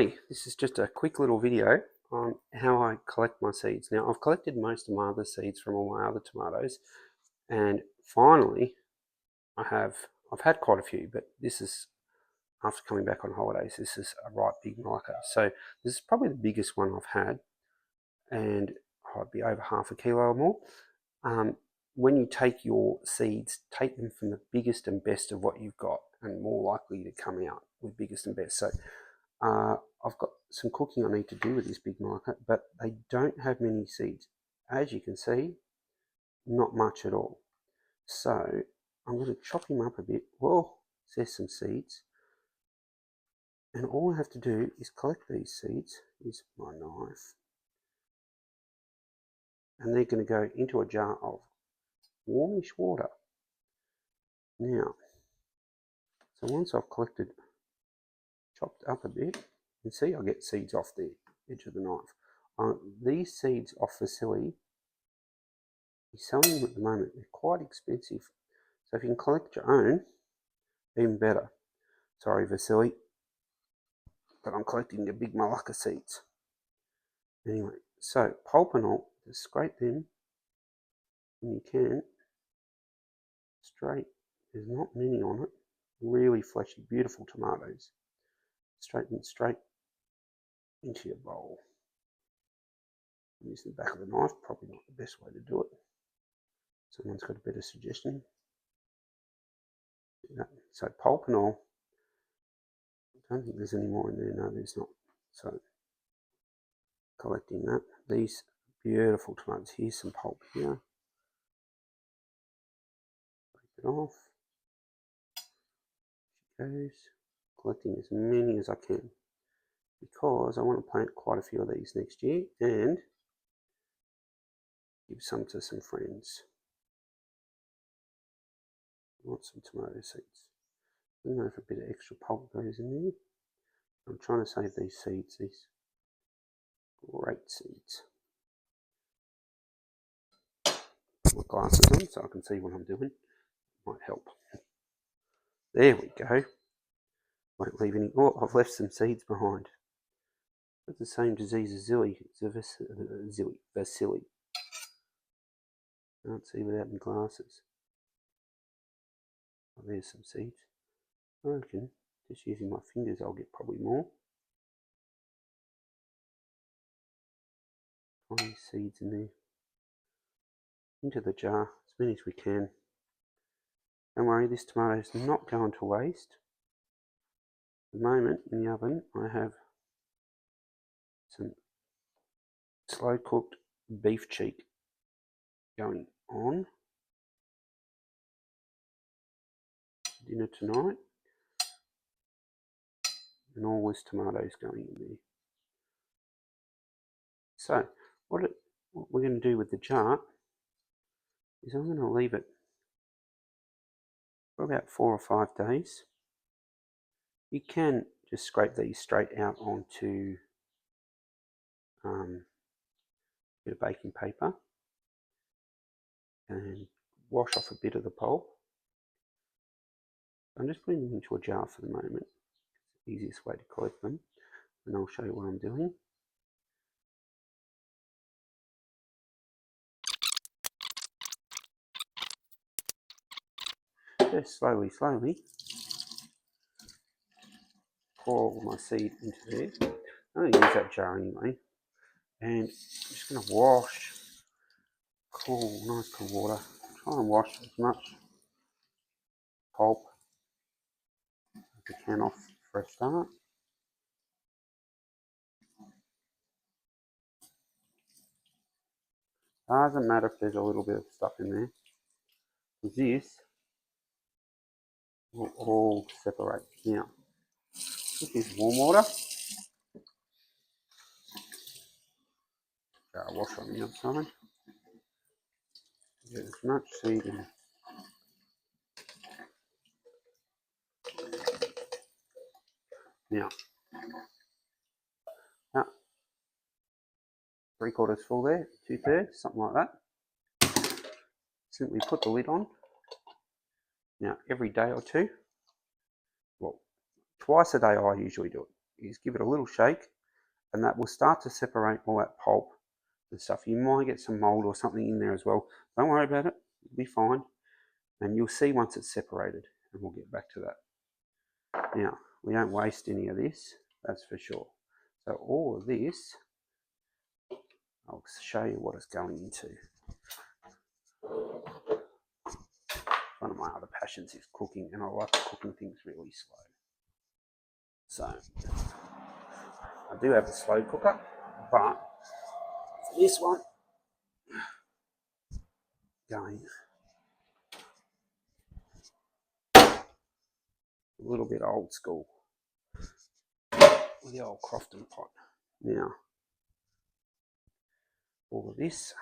Alrighty, this is just a quick little video on how I collect my seeds. Now, I've collected most of my other seeds from all my other tomatoes, and finally I've had quite a few, but this is after coming back on holidays. This is a right big Malaka. So this is probably the biggest one I've had, and I'd be over half a kilo or more. When you take your seeds, take them from the biggest and best of what you've got, and more likely to come out with biggest and best. So I've got some cooking I need to do with this Big Malaka, but they don't have many seeds. As you can see, not much at all. So I'm going to chop him up a bit. Whoa, there's some seeds. And all I have to do is collect these seeds, use my knife, and they're going to go into a jar of warmish water. Now, so once I've chopped up a bit, you can see I get seeds off the edge of the knife. These seeds off Veggie, he's selling them at the moment. They're quite expensive. So if you can collect your own, even better. Sorry, Veggie, but I'm collecting the Big Malaka seeds. Anyway, so pulp and all, just scrape them when you can. Straight, there's not many on it. Really fleshy, beautiful tomatoes. Straighten straight into your bowl. Use the back of the knife, probably not the best way to do it. Someone's got a better suggestion. Yeah. So pulp and all. I don't think there's any more in there. No, there's not. So collecting that. These beautiful tomatoes. Here's some pulp here. Break it off. She goes. Collecting as many as I can, because I want to plant quite a few of these next year and give some to some friends. I want some tomato seeds. I don't know if a bit of extra pulp goes in there. I'm trying to save these seeds, these great seeds. Put my glasses on so I can see what I'm doing. Might help. There we go. Won't leave any. Oh, I've left some seeds behind. It's the same disease as Veggie. Can't see without my glasses. Oh, there's some seeds. I reckon just using my fingers I'll get probably more. Tiny seeds in there. Into the jar, as many as we can. Don't worry, this tomato is not going to waste. At the moment in the oven I have some slow cooked beef cheek going on. Dinner tonight. And all this tomatoes going in there. So what we're going to do with the jar is I'm going to leave it for about 4 or 5 days. You can just scrape these straight out onto a bit of baking paper and wash off a bit of the pulp. I'm just putting them into a jar for the moment. It's the easiest way to collect them, and I'll show you what I'm doing. Just slowly pour all my seed into there. I'm going to use that jar anyway, and I'm just going to wash nice cool water. Try and wash as much pulp as you can off for a start. Doesn't matter if there's a little bit of stuff in there, because this will all separate. Now, this is warm water. Wash on the outside. Get as much seed in. Now, about 3/4 full there, 2/3, something like that. Simply put the lid on. Now, every day or two, well, twice a day I usually do it. is give it a little shake, and that will start to separate all that pulp and stuff. You might get some mold or something in there as well. Don't worry about it, it'll be fine. And you'll see once it's separated, and we'll get back to that. Now, we don't waste any of this, that's for sure. So all of this, I'll show you what it's going into. One of my other passions is cooking, and I like cooking things really slow. So, I do have a slow cooker, but for this one, going a little bit old school with the old Crofton pot. Now, all of this,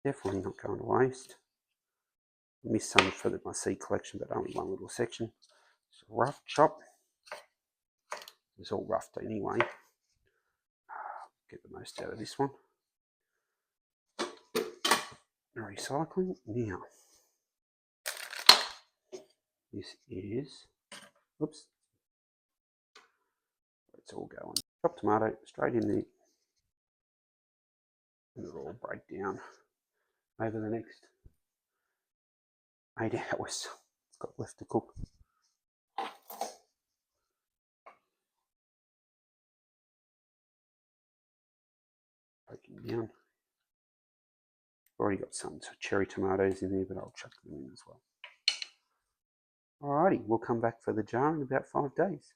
definitely not going to waste. I missed some for my seed collection, but only one little section. It's a rough chop. It's all roughed anyway. Get the most out of this one. Recycling. Now, this is, oops, it's all going. Chopped tomato straight in there, and it'll all break down over the next 8 hours. It's got left to cook. Breaking down. Already got some cherry tomatoes in there, but I'll chuck them in as well. Alrighty, we'll come back for the jar in about 5 days.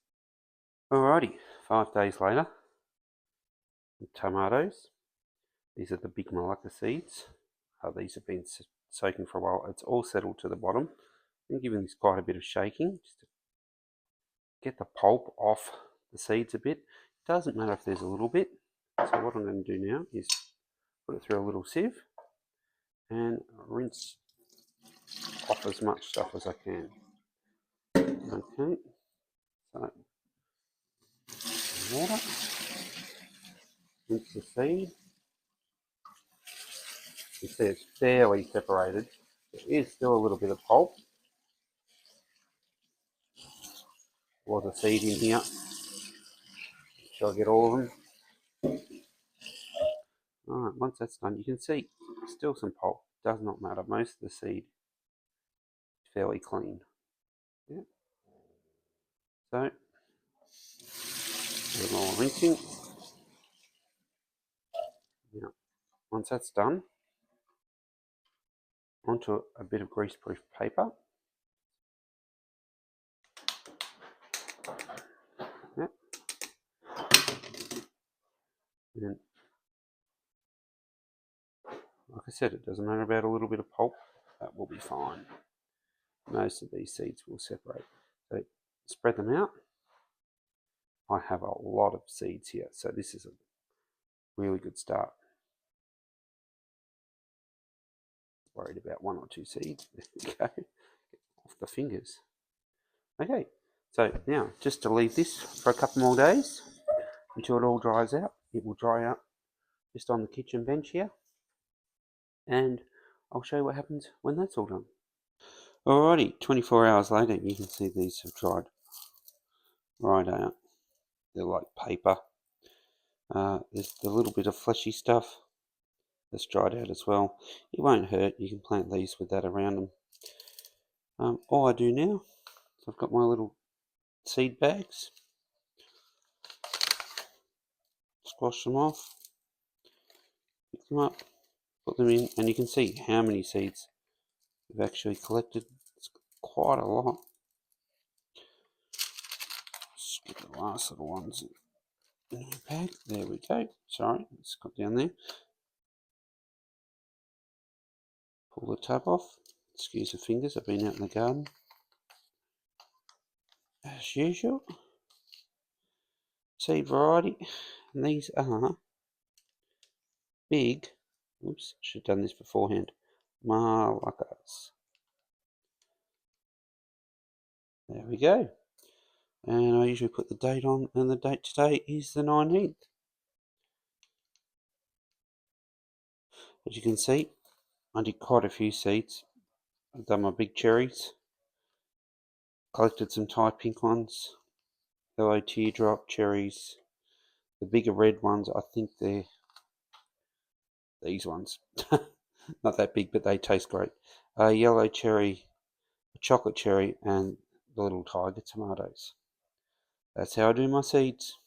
Alrighty, 5 days later, the tomatoes. These are the Big Malaka seeds. These have been soaking for a while. It's all settled to the bottom. I'm giving this quite a bit of shaking just to get the pulp off the seeds a bit. It doesn't matter if there's a little bit. So what I'm going to do now is put it through a little sieve and rinse off as much stuff as I can. Okay, so water, rinse the seed. You see it's fairly separated. There is still a little bit of pulp. Was a seed in here. Shall I get all of them? Alright, once that's done, you can see still some pulp. Does not matter. Most of the seed is fairly clean. Yeah. So, a little more rinsing. Now, once that's done, onto a bit of greaseproof paper. Yeah. And like I said, it doesn't matter about a little bit of pulp. That will be fine. Most of these seeds will separate. So spread them out. I have a lot of seeds here, so this is a really good start. Worried about 1 or 2 seeds. There we go. Get off the fingers. Okay, so now just to leave this for a couple more days until it all dries out. It will dry out just on the kitchen bench here, and I'll show you what happens when that's all done. Alrighty, 24 hours later, you can see these have dried right out. They're like paper. There's a little bit of fleshy stuff that's dried out as well. It won't hurt. You can plant these with that around them. All I do now, so I've got my little seed bags. Squash them off, pick them up, put them in, and you can see how many seeds we've actually collected. It's quite a lot. Just get the last little ones in the bag. There we go. Sorry, it's got down there. Pull the tab off. Excuse the fingers, I've been out in the garden. As usual. Seed variety. And these are big, oops, should have done this beforehand, Malakas. There we go. And I usually put the date on, and the date today is the 19th. As you can see, I did quite a few seeds. I've done my big cherries, collected some Thai pink ones, yellow teardrop cherries. The bigger red ones, I think they're these ones. Not that big, but they taste great. Yellow cherry, chocolate cherry, and the little tiger tomatoes. That's how I do my seeds.